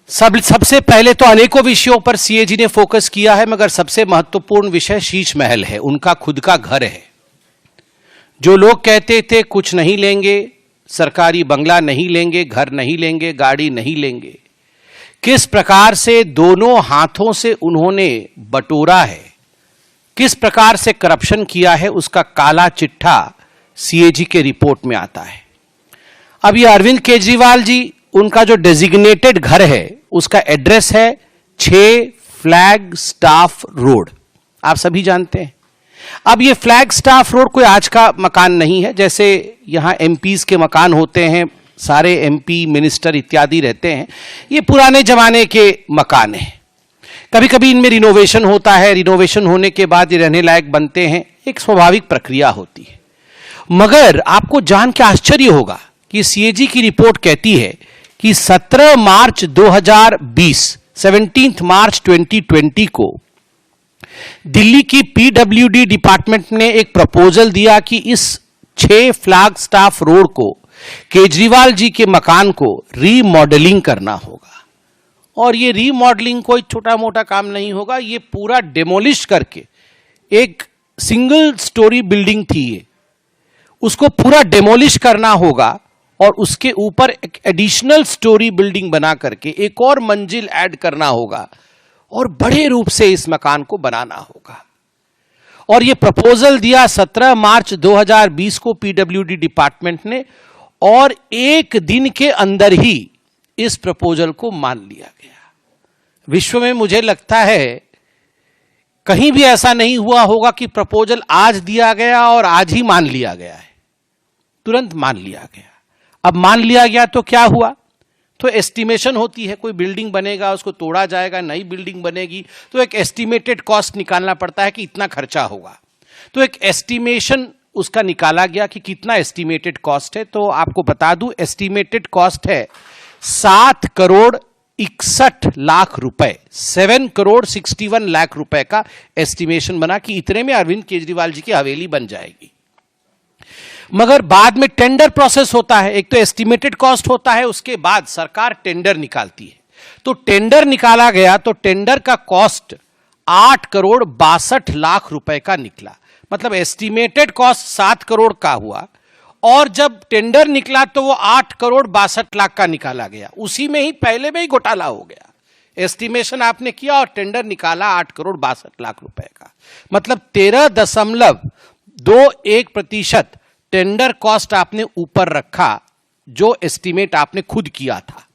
सबसे पहले तो अनेकों विषयों पर सीएजी ने फोकस किया है, मगर सबसे महत्वपूर्ण विषय शीश महल है, उनका खुद का घर है। जो लोग कहते थे कुछ नहीं लेंगे, सरकारी बंगला नहीं लेंगे, घर नहीं लेंगे, गाड़ी नहीं लेंगे, किस प्रकार से दोनों हाथों से उन्होंने बटोरा है, किस प्रकार से करप्शन किया है, उसका काला चिट्ठा सीएजी के रिपोर्ट में आता है। अब ये अरविंद केजरीवाल जी, उनका जो डेजिग्नेटेड घर है उसका एड्रेस है 6 फ्लैग स्टाफ रोड, आप सभी जानते हैं। अब ये फ्लैग स्टाफ रोड कोई आज का मकान नहीं है, जैसे यहां एमपीज के मकान होते हैं, सारे एमपी मिनिस्टर इत्यादि रहते हैं, ये पुराने जमाने के मकान हैं। कभी कभी इनमें रिनोवेशन होता है, रिनोवेशन होने के बाद ये रहने लायक बनते हैं, एक स्वाभाविक प्रक्रिया होती है। मगर आपको जान के आश्चर्य होगा कि सीएजी की रिपोर्ट कहती है कि 17 मार्च 2020, 17 मार्च 2020 को दिल्ली की पीडब्ल्यूडी डिपार्टमेंट ने एक प्रपोजल दिया कि इस 6 फ्लैग स्टाफ रोड को, केजरीवाल जी के मकान को रीमॉडलिंग करना होगा। और ये रीमॉडलिंग कोई छोटा मोटा काम नहीं होगा, ये पूरा डेमोलिश करके, एक सिंगल स्टोरी बिल्डिंग थी ये, उसको पूरा डेमोलिश करना होगा और उसके ऊपर एक एडिशनल स्टोरी बिल्डिंग बना करके एक और मंजिल ऐड करना होगा और बड़े रूप से इस मकान को बनाना होगा। और यह प्रपोजल दिया 17 मार्च 2020 को पीडब्ल्यूडी डिपार्टमेंट ने, और एक दिन के अंदर ही इस प्रपोजल को मान लिया गया। विश्व में मुझे लगता है कहीं भी ऐसा नहीं हुआ होगा कि प्रपोजल आज दिया गया और आज ही मान लिया गया है, तुरंत मान लिया गया। अब मान लिया गया तो क्या हुआ, तो एस्टिमेशन होती है, कोई बिल्डिंग बनेगा, उसको तोड़ा जाएगा, नई बिल्डिंग बनेगी, तो एक एस्टिमेटेड कॉस्ट निकालना पड़ता है कि इतना खर्चा होगा। तो एक एस्टिमेशन उसका निकाला गया कि कितना एस्टिमेटेड कॉस्ट है। तो आपको बता दूं, एस्टिमेटेड कॉस्ट है 7 करोड़ 61 लाख रुपए, 7 करोड़ 61 लाख रुपए का एस्टिमेशन बना कि इतने में अरविंद केजरीवाल जी की हवेली बन जाएगी। मगर बाद में टेंडर प्रोसेस होता है, एक तो एस्टिमेटेड कॉस्ट होता है, उसके बाद सरकार टेंडर निकालती है। तो टेंडर निकाला गया तो टेंडर का कॉस्ट 8 करोड़ 62 लाख रुपए का निकला। मतलब एस्टिमेटेड कॉस्ट 7 करोड़ का हुआ और जब टेंडर निकला तो वो 8 करोड़ 62 लाख का निकाला गया। उसी में ही पहले में ही घोटाला हो गया। एस्टिमेशन आपने किया और टेंडर निकाला 8 करोड़ 62 लाख रुपए का, मतलब 13.21% टेंडर कॉस्ट आपने ऊपर रखा, जो एस्टीमेट आपने खुद किया था।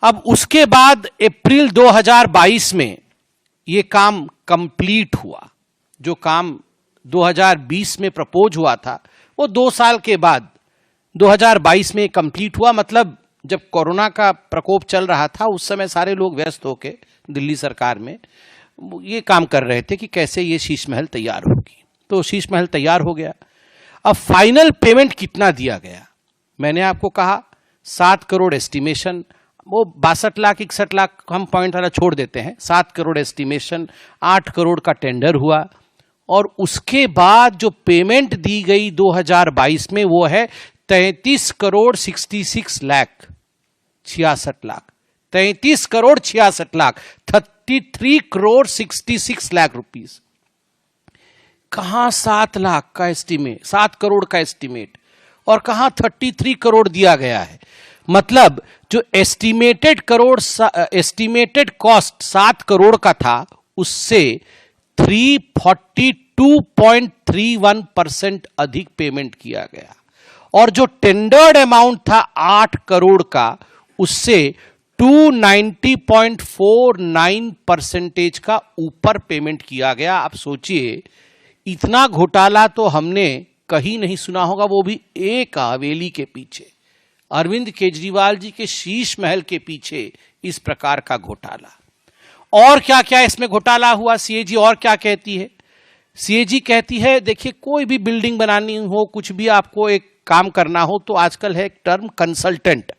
अब उसके बाद अप्रैल 2022 में यह काम कंप्लीट हुआ। जो काम 2020 में प्रपोज हुआ था वो 2 साल के बाद 2022 में कंप्लीट हुआ। मतलब जब कोरोना का प्रकोप चल रहा था उस समय सारे लोग व्यस्त होकर दिल्ली सरकार में ये काम कर रहे थे कि कैसे ये शीश महल तैयार होगी। तो शीश महल तैयार हो गया। अब फाइनल पेमेंट कितना दिया गया, मैंने आपको कहा 7 करोड़ एस्टिमेशन, वो 62 लाख 61 लाख हम पॉइंट वाला छोड़ देते हैं, 7 करोड़ एस्टिमेशन, 8 करोड़ का टेंडर हुआ और उसके बाद जो पेमेंट दी गई 2022 में वो है 33 करोड़ 66 लाख 66 लाख 33 करोड़ 66 लाख 33 करोड़ 66 लाख रुपीस। कहां 7 लाख का एस्टीमेट, 7 करोड़ का एस्टीमेट, और कहां 33 करोड़ दिया गया है। मतलब जो एस्टीमेटेड कॉस्ट 7 करोड़ का था उससे 342.31% अधिक पेमेंट किया गया, और जो टेंडर्ड अमाउंट था 8 करोड़ का उससे 290.49% का ऊपर पेमेंट किया गया। आप सोचिए, इतना घोटाला तो हमने कहीं नहीं सुना होगा, वो भी एक हवेली के पीछे, अरविंद केजरीवाल जी के शीश महल के पीछे इस प्रकार का घोटाला। और क्या क्या इसमें घोटाला हुआ, सीएजी और क्या कहती है। सीएजी कहती है देखिए, कोई भी बिल्डिंग बनानी हो, कुछ भी आपको एक काम करना हो तो आजकल है एक टर्म कंसल्टेंट।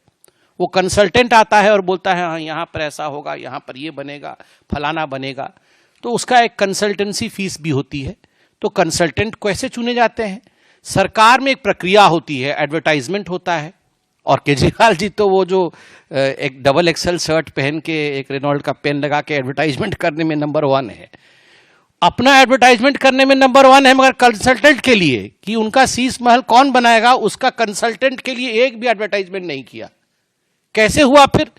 वो कंसल्टेंट आता है और बोलता है हाँ यहां पर ऐसा होगा, यहां पर ये बनेगा, फलाना बनेगा, तो उसका एक कंसल्टेंसी फीस भी होती है। तो कंसल्टेंट कैसे चुने जाते हैं, सरकार में एक प्रक्रिया होती है, एडवर्टाइजमेंट होता है और केजरीवाल जी तो वो जो एक डबल एक्सेल शर्ट पहन के एक रेनॉल्ड का पेन लगा के एडवर्टाइजमेंट करने में नंबर 1 है, अपना एडवर्टाइजमेंट करने में नंबर 1 है, मगर कंसल्टेंट के लिए कि उनका शीश महल कौन बनाएगा, उसका कंसल्टेंट के लिए एक भी एडवर्टाइजमेंट नहीं किया। कैसे हुआ फिर?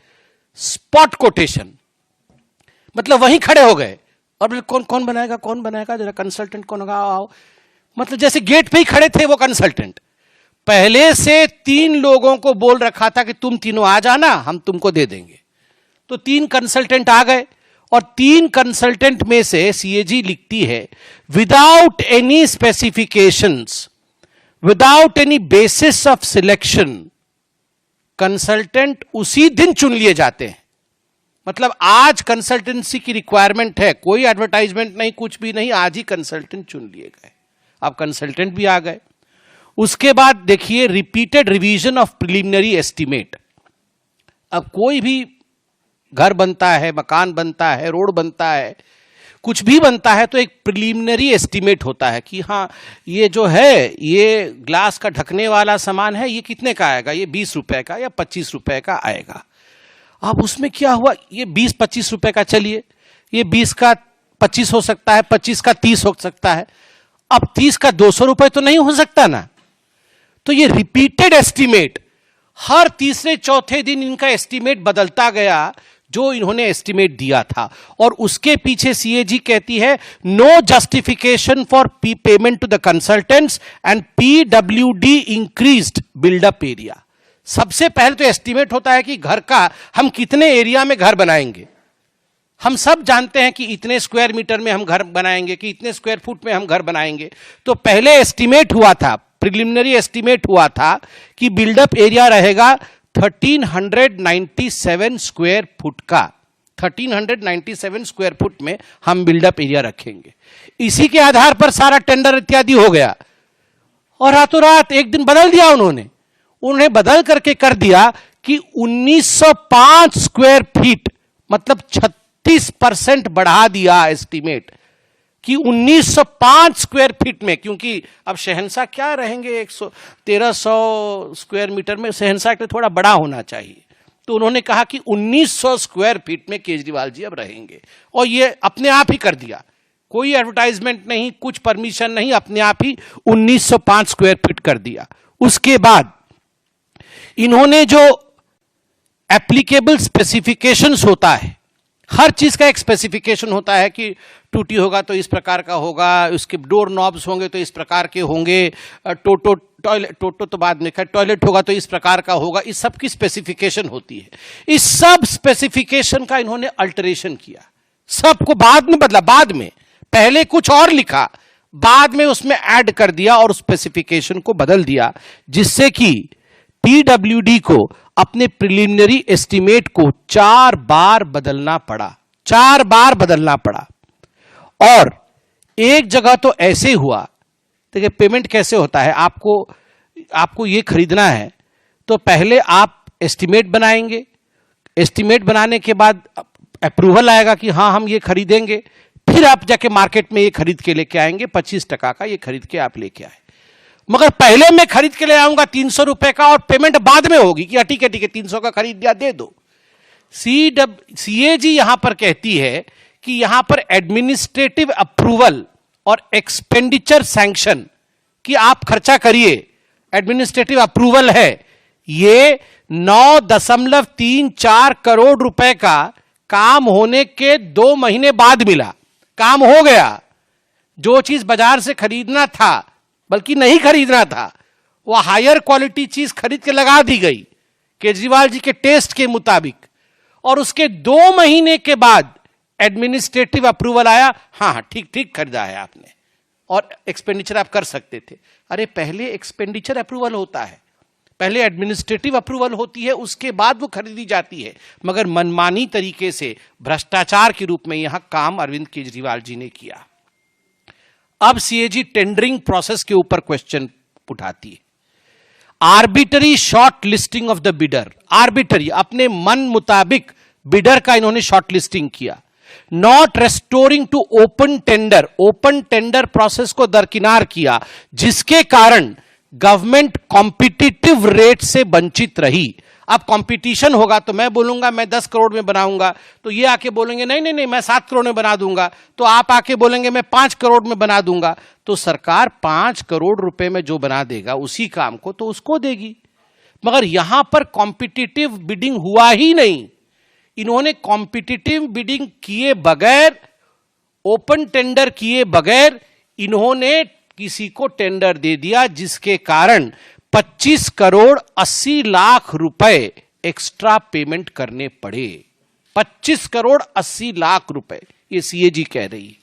स्पॉट कोटेशन, मतलब वहीं खड़े हो गए और कौन कौन बनाएगा, कौन बनाएगा, जरा कंसल्टेंट कौन होगा, आओ। मतलब जैसे गेट पे ही खड़े थे वो कंसल्टेंट। पहले से 3 लोगों को बोल रखा था कि तुम तीनों आ जाना, हम तुमको दे देंगे। तो 3 कंसल्टेंट आ गए और 3 कंसल्टेंट में से सीएजी लिखती है, without any specifications, without any basis of selection, consultant उसी दिन चुन लिए जाते हैं। मतलब आज कंसल्टेंसी की रिक्वायरमेंट है, कोई एडवर्टाइजमेंट नहीं, कुछ भी नहीं, आज ही कंसल्टेंट चुन लिए गए। अब कंसल्टेंट भी आ गए। उसके बाद देखिए, repeated revision of preliminary estimate. अब कोई भी घर बनता है, मकान बनता है, रोड बनता है, कुछ भी बनता है तो एक प्रिलिमिनरी एस्टीमेट होता है कि हाँ ये जो है, ये ग्लास का ढकने वाला सामान है, ये कितने का आएगा, ये 20 रुपए का या 25 रुपए का आएगा। अब उसमें क्या हुआ, ये 20-25 रुपए का, चलिए ये 20 का 25 हो सकता है, 25 का 30 हो सकता है, अब 30 का 200 रुपए तो नहीं हो सकता ना। तो ये रिपीटेड एस्टीमेट, हर तीसरे चौथे दिन इनका एस्टीमेट बदलता गया जो इन्होंने एस्टीमेट दिया था। और उसके पीछे सीएजी कहती है, no justification for payment to the consultants and PWD increased buildup area. सबसे पहले तो एस्टीमेट होता है कि घर का हम कितने एरिया में घर बनाएंगे। हम सब जानते हैं कि इतने स्क्वायर मीटर में हम घर बनाएंगे, कि इतने स्क्वायर फुट में हम घर बनाएंगे। तो पहले एस्टीमेट हुआ था, प्रिलिमिनरी एस्टीमेट हुआ था कि बिल्डअप एरिया रहेगा 1397 स्क्वायर फुट का। 1397 स्क्वायर फुट में हम बिल्डअप एरिया रखेंगे। इसी के आधार पर सारा टेंडर इत्यादि हो गया और रातों रात एक दिन बदल दिया उन्होंने बदल करके कर दिया कि 1905 स्क्वायर फीट, मतलब 36% बढ़ा दिया एस्टीमेट कि 1905 स्क्वायर फीट में, क्योंकि अब शहंशाह क्या रहेंगे 1300 स्क्वायर मीटर में, शहंशाह के थोड़ा बड़ा होना चाहिए। तो उन्होंने कहा कि 1900 स्क्वायर फीट में केजरीवाल जी अब रहेंगे, और ये अपने आप ही कर दिया, कोई एडवर्टाइजमेंट नहीं, कुछ परमिशन नहीं, अपने आप ही 1905 स्क्वायर फीट कर दिया। उसके बाद इन्होंने जो एप्लीकेबल स्पेसिफिकेशंस होता है, हर चीज का एक स्पेसिफिकेशन होता है कि टूटी होगा तो इस प्रकार का होगा, उसके डोर नॉब्स होंगे तो इस प्रकार के होंगे, टोटो तो बाद में, टॉयलेट होगा तो इस प्रकार का होगा, इस सब की स्पेसिफिकेशन होती है। इस सब स्पेसिफिकेशन का इन्होंने अल्टरेशन किया, सबको बाद में बदला, बाद में पहले कुछ और लिखा, बाद में उसमें ऐड कर दिया और स्पेसिफिकेशन को बदल दिया, जिससे कि पीडब्ल्यूडी को अपने प्रिलिमिनरी एस्टीमेट को 4 बार बदलना पड़ा, 4 बार बदलना पड़ा। और एक जगह तो ऐसे हुआ, देखिए पेमेंट कैसे होता है, आपको ये खरीदना है तो पहले आप एस्टीमेट बनाएंगे, एस्टीमेट बनाने के बाद अप्रूवल आएगा कि हाँ हम ये खरीदेंगे, फिर आप जाके मार्केट में ये खरीद के लेके आएंगे, 25% का ये खरीद के आप लेके आए। मगर पहले मैं खरीद के ले आऊंगा 300 रुपए का और पेमेंट बाद में होगी कि ठीक है 300 का खरीद दिया, दे दो। सीएजी यहां पर कहती है कि यहां पर एडमिनिस्ट्रेटिव अप्रूवल और एक्सपेंडिचर सैंक्शन, कि आप खर्चा करिए, एडमिनिस्ट्रेटिव अप्रूवल है, ये 9.34 करोड़ रुपए का काम होने के 2 महीने बाद मिला। काम हो गया, जो चीज बाजार से खरीदना था, बल्कि नहीं खरीदना था, वो हायर क्वालिटी चीज खरीद के लगा दी गई केजरीवाल जी के टेस्ट के मुताबिक, और उसके 2 महीने के बाद एडमिनिस्ट्रेटिव अप्रूवल आया, हाँ ठीक खरीदा है आपने और एक्सपेंडिचर आप कर सकते थे। अरे पहले एक्सपेंडिचर अप्रूवल होता है, पहले एडमिनिस्ट्रेटिव अप्रूवल होती है, उसके बाद वो खरीदी जाती है। मगर मनमानी तरीके से भ्रष्टाचार के रूप में यहां काम अरविंद केजरीवाल जी ने किया। अब सीएजी टेंडरिंग प्रोसेस के ऊपर क्वेश्चन उठाती है। Arbitrary short listing of the bidder, arbitrary, अपने मन मुताबिक बिडर का इन्होंने शॉर्ट लिस्टिंग किया। Not restoring to open tender, open tender process को दरकिनार किया, जिसके कारण गवर्नमेंट कॉम्पिटिटिव रेट से वंचित रही। अब कंपटीशन होगा तो मैं बोलूंगा मैं 10 करोड़ में बनाऊंगा, तो ये आके बोलेंगे नहीं नहीं नहीं मैं 7 करोड़ में बना दूंगा, तो आप आके बोलेंगे मैं 5 करोड़ में बना दूंगा, तो सरकार 5 करोड़ रुपए में जो बना देगा उसी काम को तो उसको देगी। मगर यहां पर कॉम्पिटिटिव बिडिंग हुआ ही नहीं। इन्होंने कॉम्पिटिटिव बिडिंग किए बगैर, ओपन टेंडर किए बगैर इन्होंने किसी को टेंडर दे दिया, जिसके कारण 25 करोड़ 80 लाख रुपए एक्स्ट्रा पेमेंट करने पड़े। 25 करोड़ 80 लाख रुपए, ये सीएजी कह रही है।